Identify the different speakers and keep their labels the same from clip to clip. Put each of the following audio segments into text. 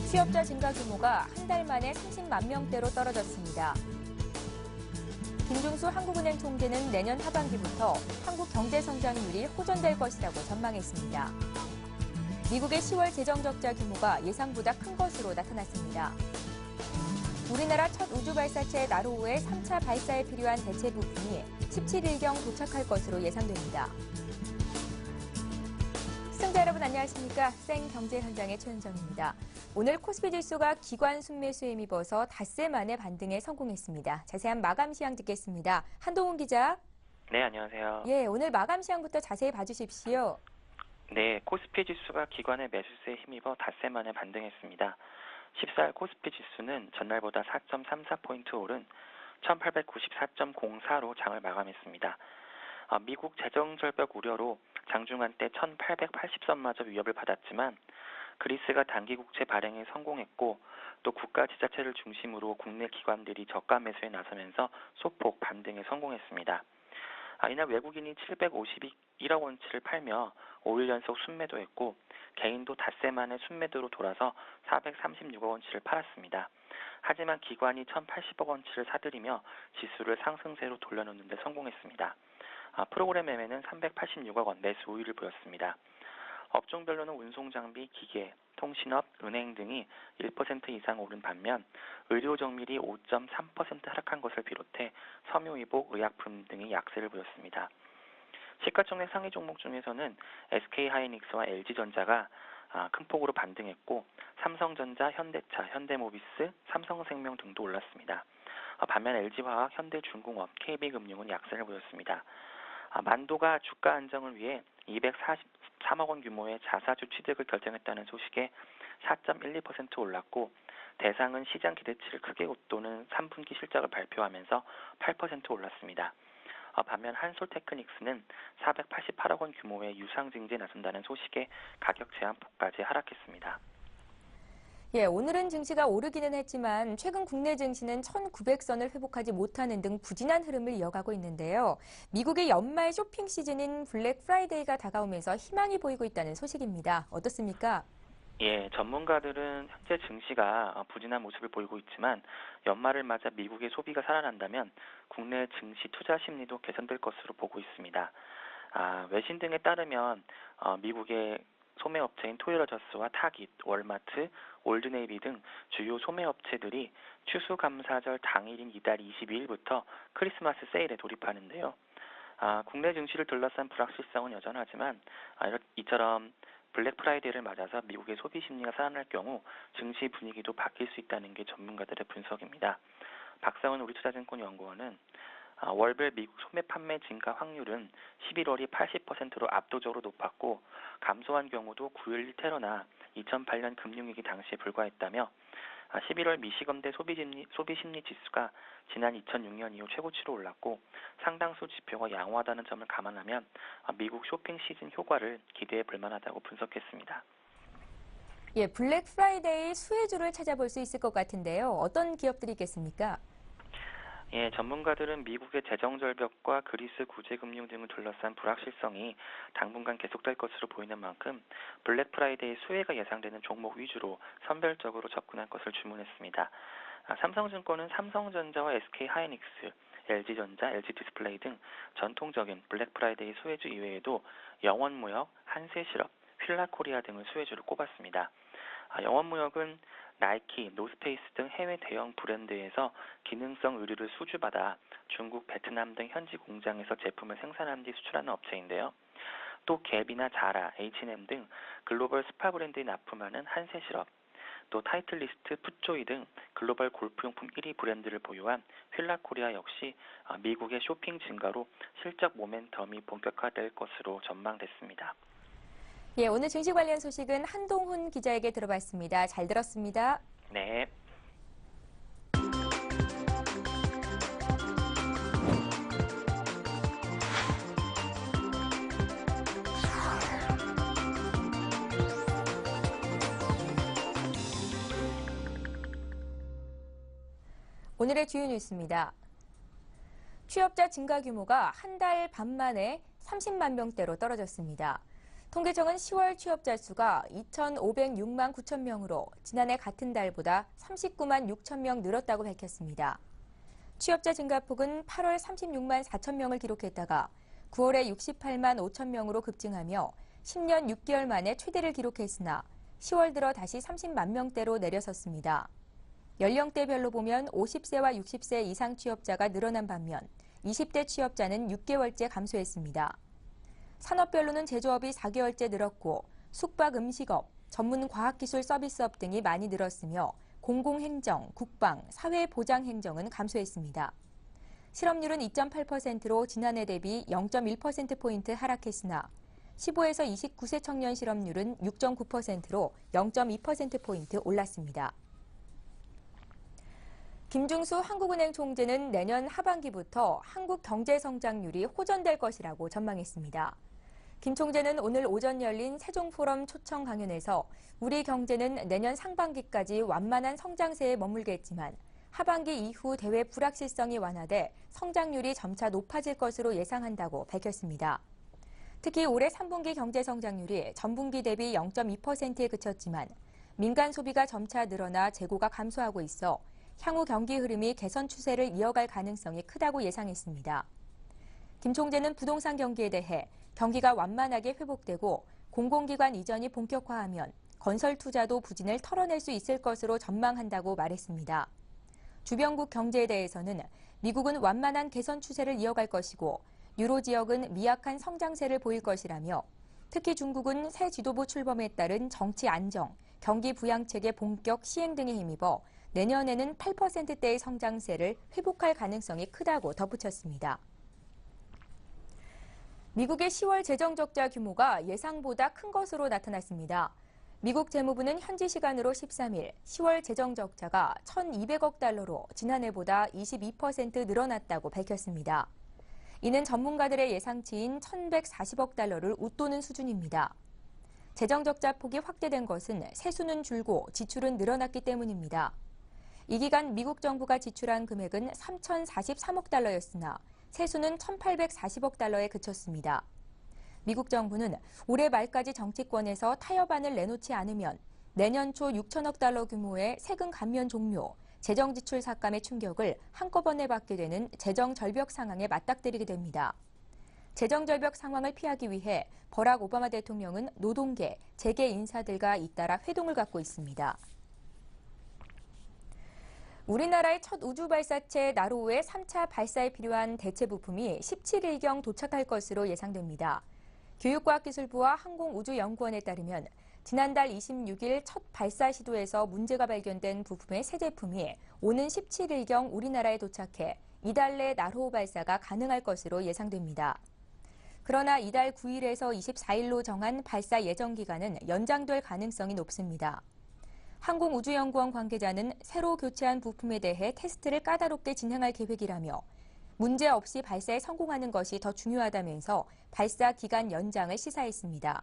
Speaker 1: 취업자 증가 규모가 한 달 만에 30만 명대로 떨어졌습니다. 김중수 한국은행 총재는 내년 하반기부터 한국 경제 성장률이 호전될 것이라고 전망했습니다. 미국의 10월 재정 적자 규모가 예상보다 큰 것으로 나타났습니다. 우리나라 첫 우주 발사체 나로호의 3차 발사에 필요한 대체 부품이 17일경 도착할 것으로 예상됩니다. 시청자 여러분 안녕하십니까? 생경제 현장의 최은정입니다. 오늘 코스피 지수가 기관 순매수에 힘입어서 닷새 만에 반등에 성공했습니다. 자세한 마감 시황 듣겠습니다. 한동훈 기자.
Speaker 2: 네, 안녕하세요.
Speaker 1: 예, 오늘 마감 시황부터 자세히 봐주십시오.
Speaker 2: 네, 코스피 지수가 기관의 매수세에 힘입어 닷새 만에 반등했습니다. 14일 코스피 지수는 전날보다 4.34포인트 오른 1894.04로 장을 마감했습니다. 미국 재정 절벽 우려로 장중한 때 1880선마저 위협을 받았지만 그리스가 단기 국채 발행에 성공했고 또 국가 지자체를 중심으로 국내 기관들이 저가 매수에 나서면서 소폭 반등에 성공했습니다. 이날 외국인이 751억 원치를 팔며 5일 연속 순매도했고 개인도 닷새 만에 순매도로 돌아서 436억 원치를 팔았습니다. 하지만 기관이 1080억 원치를 사들이며 지수를 상승세로 돌려놓는 데 성공했습니다. 프로그램 매매는 386억 원 매수 우위를 보였습니다. 업종별로는 운송장비, 기계, 통신업, 은행 등이 1% 이상 오른 반면 의료정밀이 5.3% 하락한 것을 비롯해 섬유의복, 의약품 등이 약세를 보였습니다. 시가총액 상위 종목 중에서는 SK하이닉스와 LG전자가 큰 폭으로 반등했고 삼성전자, 현대차, 현대모비스, 삼성생명 등도 올랐습니다. 반면 LG화학, 현대중공업, KB금융은 약세를 보였습니다. 만도가 주가 안정을 위해 243억 원 규모의 자사주 취득을 결정했다는 소식에 4.12% 올랐고 대상은 시장 기대치를 크게 웃도는 3분기 실적을 발표하면서 8% 올랐습니다. 반면 한솔테크닉스는 488억 원 규모의 유상증지에 나선다는 소식에 가격 제한폭까지 하락했습니다.
Speaker 1: 예, 오늘은 증시가 오르기는 했지만 최근 국내 증시는 1900선을 회복하지 못하는 등 부진한 흐름을 이어가고 있는데요. 미국의 연말 쇼핑 시즌인 블랙 프라이데이가 다가오면서 희망이 보이고 있다는 소식입니다. 어떻습니까?
Speaker 2: 예, 전문가들은 현재 증시가 부진한 모습을 보이고 있지만 연말을 맞아 미국의 소비가 살아난다면 국내 증시 투자 심리도 개선될 것으로 보고 있습니다. 외신 등에 따르면 미국의 소매업체인 토요러저스와 타깃, 월마트, 올드네이비 등 주요 소매업체들이 추수감사절 당일인 이달 22일부터 크리스마스 세일에 돌입하는데요. 국내 증시를 둘러싼 불확실성은 여전하지만 이처럼 블랙 프라이데이를 맞아서 미국의 소비 심리가 살아날 경우 증시 분위기도 바뀔 수 있다는 게 전문가들의 분석입니다. 박상은 우리투자증권연구원은 월별 미국 소매 판매 증가 확률은 11월이 80%로 압도적으로 높았고 감소한 경우도 9.11 테러나 2008년 금융위기 당시에 불과했다며 11월 미시건대 소비심리 지수가 지난 2006년 이후 최고치로 올랐고 상당수 지표가 양호하다는 점을 감안하면 미국 쇼핑 시즌 효과를 기대해 볼 만하다고 분석했습니다.
Speaker 1: 예, 블랙 프라이데이 수혜주를 찾아볼 수 있을 것 같은데요. 어떤 기업들이 있겠습니까?
Speaker 2: 예, 전문가들은 미국의 재정 절벽과 그리스 구제금융 등을 둘러싼 불확실성이 당분간 계속될 것으로 보이는 만큼 블랙 프라이데이 수혜가 예상되는 종목 위주로 선별적으로 접근할 것을 주문했습니다. 삼성증권은 삼성전자와 SK하이닉스, LG전자, LG디스플레이 등 전통적인 블랙 프라이데이 수혜주 이외에도 영원무역, 한세실업, 휠라코리아 등을 수혜주로 꼽았습니다. 영원무역은 나이키, 노스페이스 등 해외 대형 브랜드에서 기능성 의류를 수주받아 중국, 베트남 등 현지 공장에서 제품을 생산한 뒤 수출하는 업체인데요. 또 갭이나 자라, H&M 등 글로벌 스파 브랜드에 납품하는 한세실업, 또 타이틀리스트, 풋조이 등 글로벌 골프용품 1위 브랜드를 보유한 휠라코리아 역시 미국의 쇼핑 증가로 실적 모멘텀이 본격화될 것으로 전망됐습니다.
Speaker 1: 예, 오늘 증시 관련 소식은 한동훈 기자에게 들어봤습니다. 잘 들었습니다.
Speaker 2: 네.
Speaker 1: 오늘의 주요 뉴스입니다. 취업자 증가 규모가 한 달 반 만에 30만 명대로 떨어졌습니다. 통계청은 10월 취업자 수가 2,506만 9천 명으로 지난해 같은 달보다 39만 6천 명 늘었다고 밝혔습니다. 취업자 증가폭은 8월 36만 4천 명을 기록했다가 9월에 68만 5천 명으로 급증하며 10년 6개월 만에 최대를 기록했으나 10월 들어 다시 30만 명대로 내려섰습니다. 연령대별로 보면 50세와 60세 이상 취업자가 늘어난 반면 20대 취업자는 6개월째 감소했습니다. 산업별로는 제조업이 4개월째 늘었고 숙박 음식업, 전문 과학기술 서비스업 등이 많이 늘었으며 공공행정, 국방, 사회보장행정은 감소했습니다. 실업률은 2.8%로 지난해 대비 0.1%포인트 하락했으나 15에서 29세 청년 실업률은 6.9%로 0.2%포인트 올랐습니다. 김중수 한국은행 총재는 내년 하반기부터 한국 경제 성장률이 호전될 것이라고 전망했습니다. 김 총재는 오늘 오전 열린 세종포럼 초청 강연에서 우리 경제는 내년 상반기까지 완만한 성장세에 머물겠지만 하반기 이후 대외 불확실성이 완화돼 성장률이 점차 높아질 것으로 예상한다고 밝혔습니다. 특히 올해 3분기 경제 성장률이 전분기 대비 0.2%에 그쳤지만 민간 소비가 점차 늘어나 재고가 감소하고 있어 향후 경기 흐름이 개선 추세를 이어갈 가능성이 크다고 예상했습니다. 김 총재는 부동산 경기에 대해 경기가 완만하게 회복되고 공공기관 이전이 본격화하면 건설 투자도 부진을 털어낼 수 있을 것으로 전망한다고 말했습니다. 주변국 경제에 대해서는 미국은 완만한 개선 추세를 이어갈 것이고 유로 지역은 미약한 성장세를 보일 것이라며 특히 중국은 새 지도부 출범에 따른 정치 안정, 경기 부양책의 본격 시행 등에 힘입어 내년에는 8%대의 성장세를 회복할 가능성이 크다고 덧붙였습니다. 미국의 10월 재정 적자 규모가 예상보다 큰 것으로 나타났습니다. 미국 재무부는 현지 시간으로 13일 10월 재정 적자가 1,200억 달러로 지난해보다 22% 늘어났다고 밝혔습니다. 이는 전문가들의 예상치인 1,140억 달러를 웃도는 수준입니다. 재정 적자 폭이 확대된 것은 세수는 줄고 지출은 늘어났기 때문입니다. 이 기간 미국 정부가 지출한 금액은 3,043억 달러였으나 세수는 1,840억 달러에 그쳤습니다. 미국 정부는 올해 말까지 정치권에서 타협안을 내놓지 않으면 내년 초 6천억 달러 규모의 세금 감면 종료, 재정 지출 삭감의 충격을 한꺼번에 받게 되는 재정 절벽 상황에 맞닥뜨리게 됩니다. 재정 절벽 상황을 피하기 위해 버락 오바마 대통령은 노동계, 재계 인사들과 잇따라 회동을 갖고 있습니다. 우리나라의 첫 우주 발사체 나로우의 3차 발사에 필요한 대체 부품이 17일경 도착할 것으로 예상됩니다. 교육과학기술부와 항공우주연구원에 따르면 지난달 26일 첫 발사 시도에서 문제가 발견된 부품의 새 제품이 오는 17일경 우리나라에 도착해 이달 내 나로우 발사가 가능할 것으로 예상됩니다. 그러나 이달 9일에서 24일로 정한 발사 예정 기간은 연장될 가능성이 높습니다. 항공우주연구원 관계자는 새로 교체한 부품에 대해 테스트를 까다롭게 진행할 계획이라며 문제 없이 발사에 성공하는 것이 더 중요하다면서 발사 기간 연장을 시사했습니다.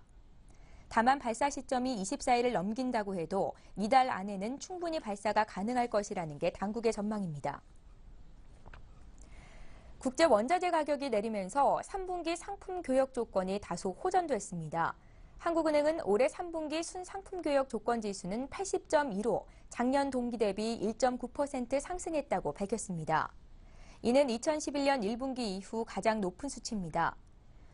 Speaker 1: 다만 발사 시점이 24일을 넘긴다고 해도 이달 안에는 충분히 발사가 가능할 것이라는 게 당국의 전망입니다. 국제 원자재 가격이 내리면서 3분기 상품 교역 조건이 다소 호전됐습니다. 한국은행은 올해 3분기 순상품 교역 조건 지수는 80.2로 작년 동기 대비 1.9% 상승했다고 밝혔습니다. 이는 2011년 1분기 이후 가장 높은 수치입니다.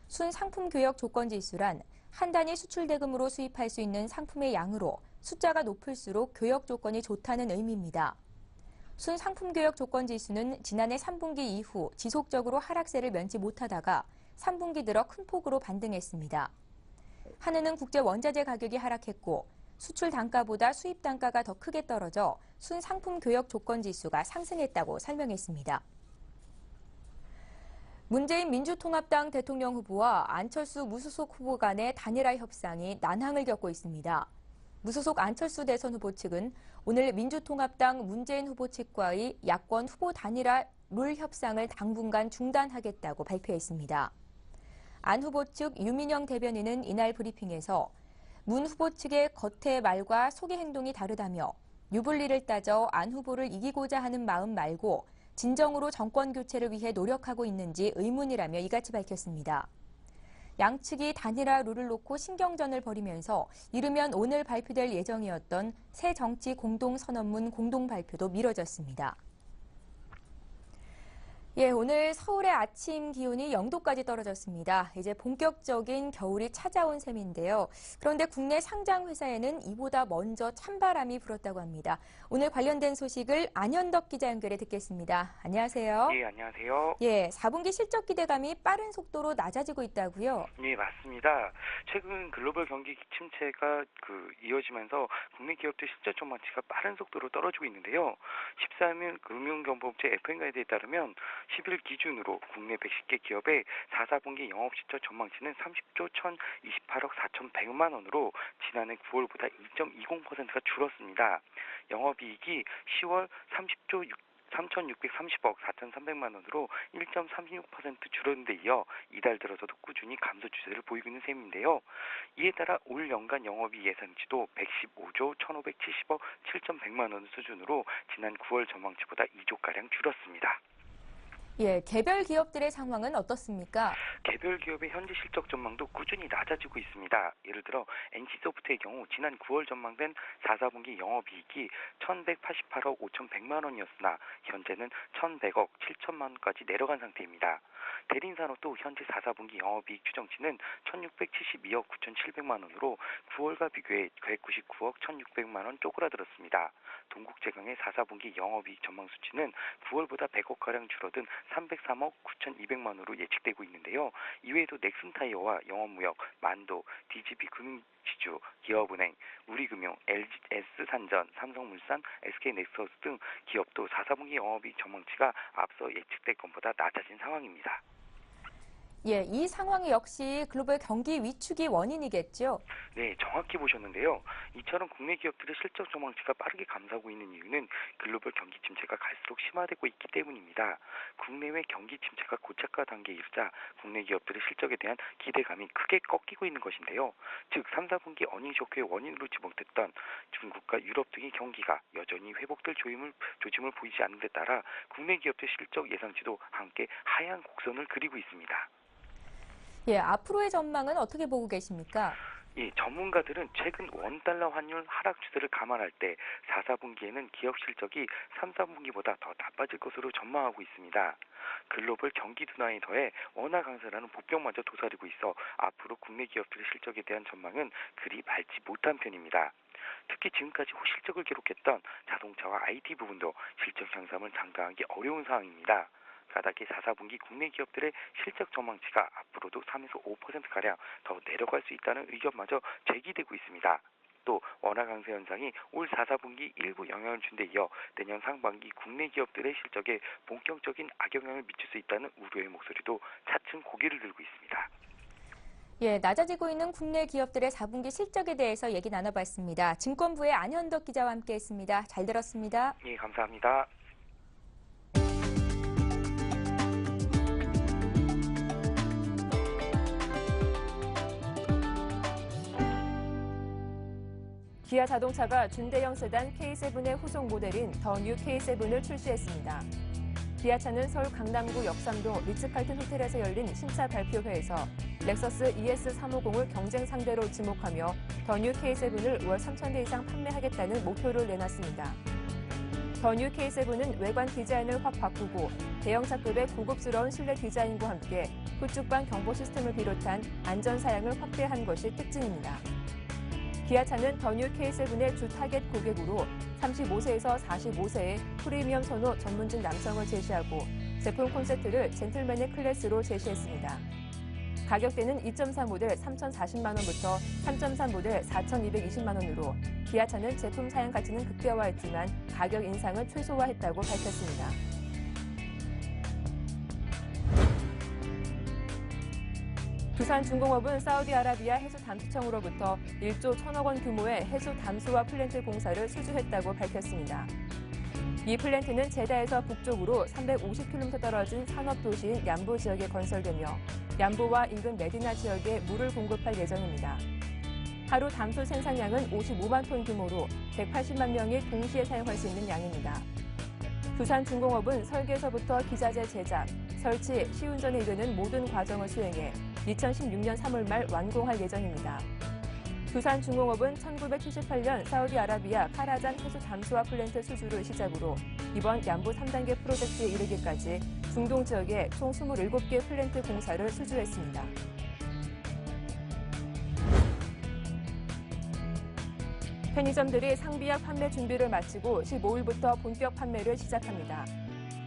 Speaker 1: 순상품 교역 조건 지수란 한 단위 수출 대금으로 수입할 수 있는 상품의 양으로 숫자가 높을수록 교역 조건이 좋다는 의미입니다. 순상품 교역 조건 지수는 지난해 3분기 이후 지속적으로 하락세를 면치 못하다가 3분기 들어 큰 폭으로 반등했습니다. 한은은 국제 원자재 가격이 하락했고 수출 단가보다 수입 단가가 더 크게 떨어져 순상품 교역 조건 지수가 상승했다고 설명했습니다. 문재인 민주통합당 대통령 후보와 안철수 무소속 후보 간의 단일화 협상이 난항을 겪고 있습니다. 무소속 안철수 대선 후보 측은 오늘 민주통합당 문재인 후보 측과의 야권 후보 단일화 룰 협상을 당분간 중단하겠다고 발표했습니다. 안 후보 측 유민영 대변인은 이날 브리핑에서 문 후보 측의 겉의 말과 속의 행동이 다르다며 유불리를 따져 안 후보를 이기고자 하는 마음 말고 진정으로 정권 교체를 위해 노력하고 있는지 의문이라며 이같이 밝혔습니다. 양측이 단일화 룰을 놓고 신경전을 벌이면서 이르면 오늘 발표될 예정이었던 새 정치 공동선언문 공동발표도 미뤄졌습니다. 오늘 서울의 아침 기온이 0도까지 떨어졌습니다. 이제 본격적인 겨울이 찾아온 셈인데요. 그런데 국내 상장 회사에는 이보다 먼저 찬바람이 불었다고 합니다. 오늘 관련된 소식을 안현덕 기자 연결해 듣겠습니다. 안녕하세요.
Speaker 3: 네, 안녕하세요.
Speaker 1: 4분기 실적 기대감이 빠른 속도로 낮아지고 있다고요?
Speaker 3: 네, 맞습니다. 최근 글로벌 경기 침체가 이어지면서 국내 기업들 실적 전망치가 빠른 속도로 떨어지고 있는데요. 13일 금융정보업체 FN가이드에 따르면 10일 기준으로 국내 110개 기업의 4분기 영업실적 전망치는 30조 1,028억 4,100만 원으로 지난해 9월보다 2.20%가 줄었습니다. 영업이익이 10월 30조 3,630억 4,300만 원으로 1.36% 줄었는데 이어 이달 들어서도 꾸준히 감소 추세를 보이고 있는 셈인데요. 이에 따라 올 연간 영업이익 예상치도 115조 1,570억 7,100만 원 수준으로 지난 9월 전망치보다 2조가량 줄었습니다.
Speaker 1: 개별 기업들의 상황은 어떻습니까?
Speaker 3: 개별 기업의 현재 실적 전망도 꾸준히 낮아지고 있습니다. 예를 들어 NC소프트의 경우 지난 9월 전망된 4분기 영업이익이 1,188억 5,100만 원이었으나 현재는 1,100억 7천만 원까지 내려간 상태입니다. 대림산업도 현재 4분기 영업이익 추정치는 1,672억 9,700만 원으로 9월과 비교해 199억 1,600만 원 쪼그라들었습니다. 동국제강의 4분기 영업이익 전망 수치는 9월보다 100억가량 줄어든 303억 9,200만 원으로 예측되고 있는데요. 이외에도 넥슨타이어와 영업무역, 만도, DGB 금융지주, 기업은행, 우리금융, LGS산전, 삼성물산, SK넥서스 등 기업도 4분기 영업이익 전망치가 앞서 예측된 것보다 낮아진 상황입니다.
Speaker 1: 이 상황 역시 글로벌 경기 위축이 원인이겠죠?
Speaker 3: 네, 정확히 보셨는데요. 이처럼 국내 기업들의 실적 전망치가 빠르게 감소하고 있는 이유는 글로벌 경기 침체가 갈수록 심화되고 있기 때문입니다. 국내외 경기 침체가 고착화 단계에 이르자 국내 기업들의 실적에 대한 기대감이 크게 꺾이고 있는 것인데요. 즉 3, 4분기 어닝 쇼크의 원인으로 지목됐던 중국과 유럽 등의 경기가 여전히 회복될 조짐을 보이지 않는 데 따라 국내 기업들 실적 예상치도 함께 하향 곡선을 그리고 있습니다.
Speaker 1: 앞으로의 전망은 어떻게 보고 계십니까?
Speaker 3: 전문가들은 최근 원달러 환율 하락 추세를 감안할 때 4분기에는 기업 실적이 3, 4분기보다 더 나빠질 것으로 전망하고 있습니다. 글로벌 경기 둔화에 더해 원화 강세라는 보병마저 도사리고 있어 앞으로 국내 기업들의 실적에 대한 전망은 그리 맑지 못한 편입니다. 특히 지금까지 호실적을 기록했던 자동차와 IT 부분도 실적 향상을 장담하기 어려운 상황입니다. 가닥이 4분기 국내 기업들의 실적 전망치가 앞으로도 3에서 5%가량 더 내려갈 수 있다는 의견마저 제기되고 있습니다. 또 원화 강세 현상이 올 4분기 일부 영향을 준 데 이어 내년 상반기 국내 기업들의 실적에 본격적인 악영향을 미칠 수 있다는 우려의 목소리도 차츰 고개를 들고 있습니다.
Speaker 1: 낮아지고 있는 국내 기업들의 4분기 실적에 대해서 얘기 나눠봤습니다. 증권부의 안현덕 기자와 함께했습니다. 잘 들었습니다.
Speaker 3: 감사합니다.
Speaker 4: 기아 자동차가 준대형 세단 K7의 후속 모델인 더 뉴 K7을 출시했습니다. 기아차는 서울 강남구 역삼동 리츠칼튼 호텔에서 열린 신차 발표회에서 렉서스 ES350을 경쟁 상대로 지목하며 더 뉴 K7을 월 3,000대 이상 판매하겠다는 목표를 내놨습니다. 더 뉴 K7은 외관 디자인을 확 바꾸고 대형차급의 고급스러운 실내 디자인과 함께 후측방 경보 시스템을 비롯한 안전 사양을 확대한 것이 특징입니다. 기아차는 더 뉴 K7의 주 타겟 고객으로 35세에서 45세의 프리미엄 선호 전문직 남성을 제시하고 제품 콘셉트를 젠틀맨의 클래스로 제시했습니다. 가격대는 2.4 모델 3,040만 원부터 3.3 모델 4,220만 원으로 기아차는 제품 사양 가치는 극대화했지만 가격 인상은 최소화했다고 밝혔습니다. 두산중공업은 사우디아라비아 해수담수청으로부터 1조 1,000억 원 규모의 해수 담수화 플랜트 공사를 수주했다고 밝혔습니다. 이 플랜트는 제다에서 북쪽으로 350km 떨어진 산업도시인 얌보 지역에 건설되며 얌보와 인근 메디나 지역에 물을 공급할 예정입니다. 하루 담수 생산량은 55만 톤 규모로 180만 명이 동시에 사용할 수 있는 양입니다. 두산중공업은 설계서부터 기자재 제작, 설치, 시운전에 이르는 모든 과정을 수행해 2016년 3월 말 완공할 예정입니다. 두산중공업은 1978년 사우디아라비아 카라잔 해수 잠수화 플랜트 수주를 시작으로 이번 양부 3단계 프로젝트에 이르기까지 중동 지역에 총 27개 플랜트 공사를 수주했습니다. 편의점들이 상비약 판매 준비를 마치고 15일부터 본격 판매를 시작합니다.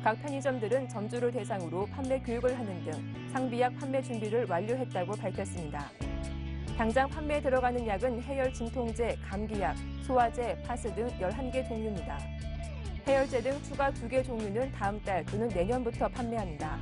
Speaker 4: 각 편의점들은 점주를 대상으로 판매 교육을 하는 등 상비약 판매 준비를 완료했다고 밝혔습니다. 당장 판매에 들어가는 약은 해열 진통제, 감기약, 소화제, 파스 등 11개 종류입니다. 해열제 등 추가 2개 종류는 다음 달 또는 내년부터 판매합니다.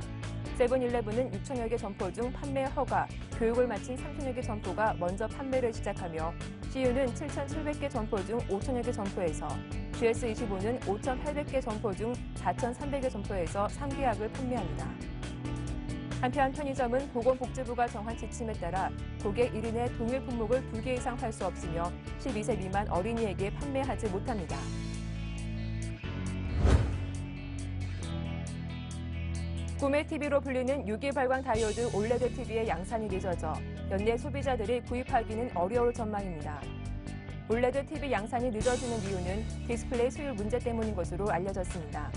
Speaker 4: 세븐일레븐은 6천여 개 점포 중 판매 허가, 교육을 마친 3천여 개 점포가 먼저 판매를 시작하며 CU는 7,700개 점포 중 5천여 개 점포에서, GS25는 5,800개 점포 중 4,300개 점포에서 상비약을 판매합니다. 한편 편의점은 보건복지부가 정한 지침에 따라 고객 1인의 동일 품목을 2개 이상 팔 수 없으며 12세 미만 어린이에게 판매하지 못합니다. 꿈의 TV로 불리는 유기 발광 다이오드 올레드 TV의 양산이 늦어져 연내 소비자들이 구입하기는 어려울 전망입니다. 올레드 TV 양산이 늦어지는 이유는 디스플레이 수율 문제 때문인 것으로 알려졌습니다.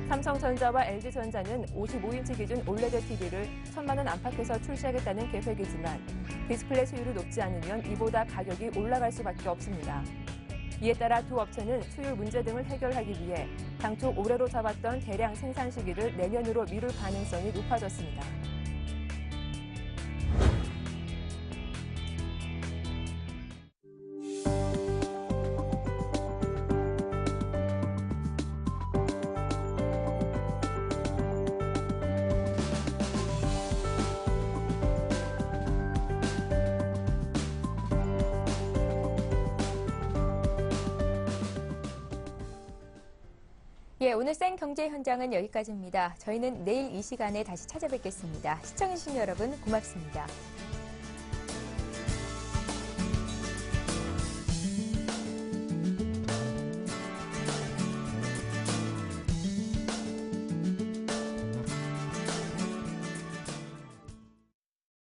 Speaker 4: 삼성전자와 LG전자는 55인치 기준 올레드 TV를 1,000만 원 안팎에서 출시하겠다는 계획이지만 디스플레이 수율이 높지 않으면 이보다 가격이 올라갈 수밖에 없습니다. 이에 따라 두 업체는 수율 문제 등을 해결하기 위해 당초 올해로 잡았던 대량 생산 시기를 내년으로 미룰 가능성이 높아졌습니다.
Speaker 1: 예, 오늘 생경제 현장은 여기까지입니다. 저희는 내일 이 시간에 다시 찾아뵙겠습니다. 시청해주신 여러분 고맙습니다.